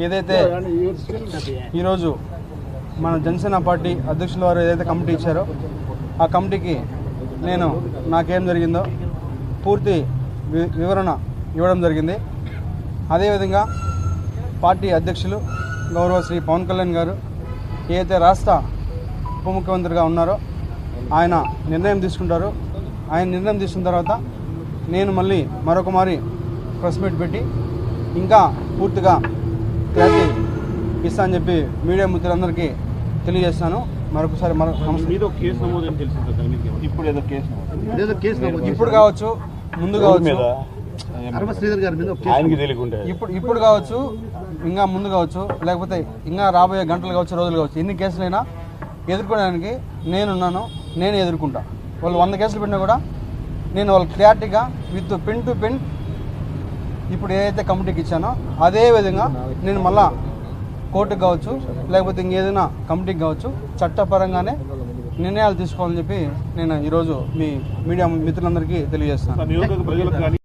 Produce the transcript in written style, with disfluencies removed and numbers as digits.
ఏదైతే ఈరోజు మన జనసేన పార్టీ అధ్యక్షుల వారు ఏదైతే కమిటీ ఇచ్చారో ఆ కమిటీకి నేను నాకేం జరిగిందో పూర్తి వివరణ ఇవ్వడం జరిగింది. అదేవిధంగా పార్టీ అధ్యక్షులు గౌరవ శ్రీ పవన్ కళ్యాణ్ గారు ఏదైతే రాష్ట్ర ఉప ముఖ్యమంత్రిగా ఉన్నారో ఆయన నిర్ణయం తీసుకుంటారు. ఆయన నిర్ణయం తీసుకున్న తర్వాత నేను మళ్ళీ మరొక మారి ప్రెస్ మీట్ పెట్టి ఇంకా పూర్తిగా క్లారిటీ ఇస్తా అని చెప్పి మీడియా మిత్రులందరికీ తెలియజేస్తాను. మరొకసారి ఇప్పుడు కావచ్చు, ముందు కావచ్చు, ఇప్పుడు కావచ్చు, ఇంకా ముందు కావచ్చు, లేకపోతే ఇంకా రాబోయే గంటలు కావచ్చు, రోజులు కావచ్చు, ఎన్ని కేసులైనా ఎదుర్కోవడానికి నేనున్నాను. నేను ఎదుర్కొంటా. వాళ్ళు 100 కేసులు పెట్టినా కూడా నేను వాళ్ళు క్లారిటీగా విత్ పెన్ టు పెన్ ఇప్పుడు ఏదైతే కమిటీకి ఇచ్చానో అదే విధంగా నేను మళ్ళా కోర్టుకు కావచ్చు, లేకపోతే ఇంకేదైనా కమిటీకి కావచ్చు, చట్టపరంగానే నిర్ణయాలు తీసుకోవాలని చెప్పి నేను ఈరోజు మీ మీడియా మిత్రులందరికీ తెలియజేస్తాను.